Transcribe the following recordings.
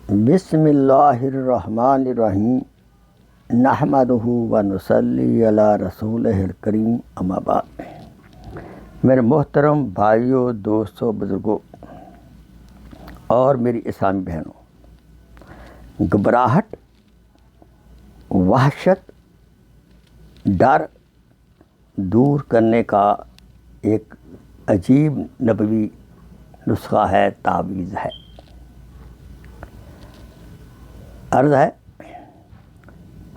بسم اللہ الرحمن الرحیم نحمدہ و نصلی علی رسولہ الکریم اما بعد۔ میرے محترم بھائیوں، دوستوں، بزرگوں اور میری اسلامی بہنوں، گھبراہٹ، وحشت، ڈر دور کرنے کا ایک عجیب نبوی نسخہ ہے، تعویذ ہے۔ عرض ہے،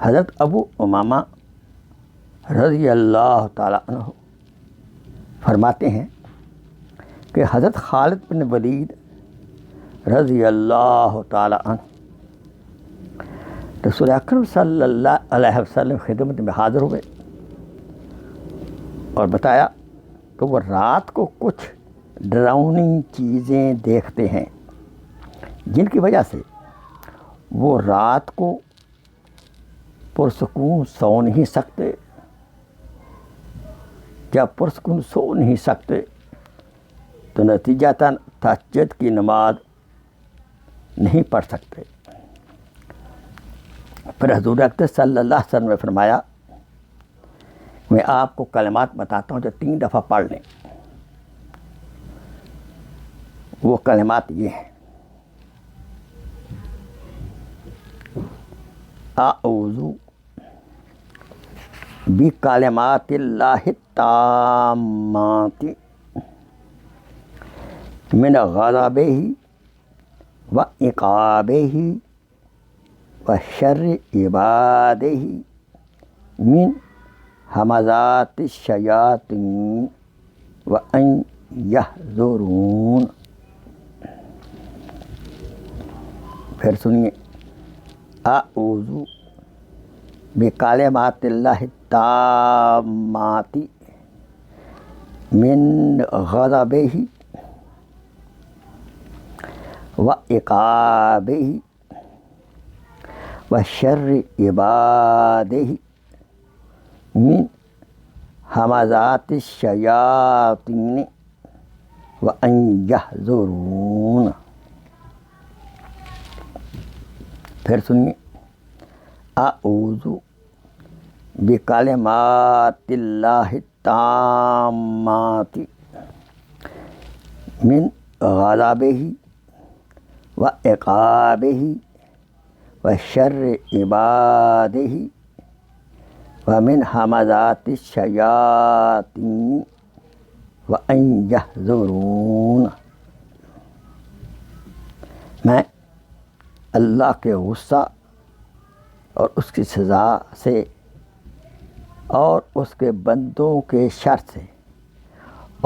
حضرت ابو امامہ رضی اللہ تعالیٰ عنہ فرماتے ہیں کہ حضرت خالد بن ولید رضی اللہ تعالیٰ عنہ رسول اکرم صلی اللہ علیہ وسلم خدمت میں حاضر ہوئے اور بتایا کہ وہ رات کو کچھ ڈراؤنی چیزیں دیکھتے ہیں جن کی وجہ سے وہ رات کو پرسکون سو نہیں سکتے۔ جب پرسکون سو نہیں سکتے تو نتیجتاً تہجد کی نماز نہیں پڑھ سکتے۔ پھر حضور اکرم صلی اللہ علیہ وسلم نے فرمایا، میں آپ کو کلمات بتاتا ہوں جو 3 دفعہ پڑھ لیں۔ وہ کلمات یہ ہیں: اعوذ بکلمات اللہ التامات من غضبہ و عقابہ و شر عبادہ من ہمزات الشیاطین و ان یحضرون۔ پھر سنیے، اعوذ بکلمات اللہ التامات من غضبہ و عقابہ و شر عبادہ من ہمزات الشیاطین و ان یحضرون۔ پھر سنیے، اعوذ بکلمات اللہ التامات من غضبہ و عقابہ و شر عبادہ و من ہمزات الشیاطین و ان یحضرون۔ میں اللہ کے غصہ اور اس کی سزا سے اور اس کے بندوں کے شر سے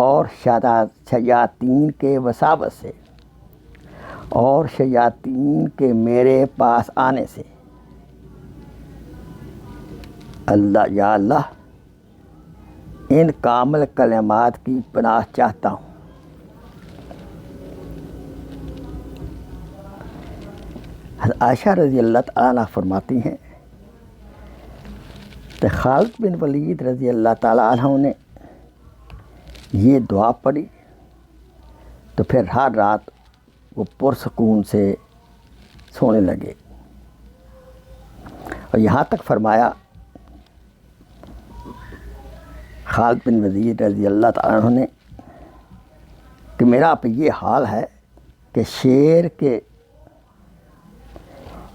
اور شیاطین کے وساوس سے اور شیاطین کے میرے پاس آنے سے اللہ یا اللہ ان کامل کلمات کی پناہ چاہتا ہوں۔ حضرت عائشہ رضی اللہ تعالیٰ عنہ فرماتی ہیں کہ خالد بن ولید رضی اللہ تعالیٰ عنہ نے یہ دعا پڑھی تو پھر ہر رات وہ پرسکون سے سونے لگے، اور یہاں تک فرمایا خالد بن ولید رضی اللہ تعالیٰ عنہ نے کہ میرا اب یہ حال ہے کہ شیر کے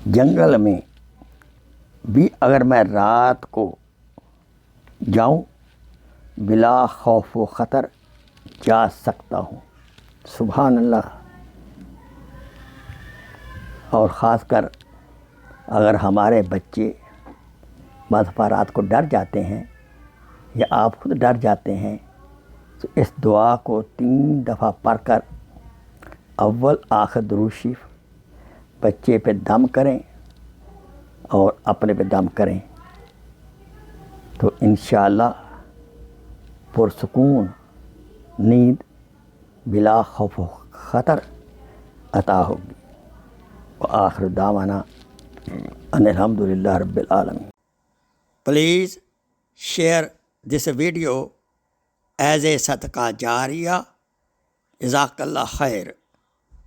جنگل میں بھی اگر میں رات کو جاؤں بلا خوف و خطر جا سکتا ہوں۔ سبحان اللہ۔ اور خاص کر اگر ہمارے بچے بعض دفعہ رات کو ڈر جاتے ہیں یا آپ خود ڈر جاتے ہیں تو اس دعا کو 3 دفعہ پڑھ کر اول آخر درود شریف بچے پہ دم کریں اور اپنے پہ دم کریں تو انشاءاللہ پرسکون نیند بلا خوف و خطر عطا ہوگی۔ وآخر دعوانا ان الحمدللہ رب العالمین۔ Please share this video as a صدقہ جاریہ۔ جزاک اللہ خیر۔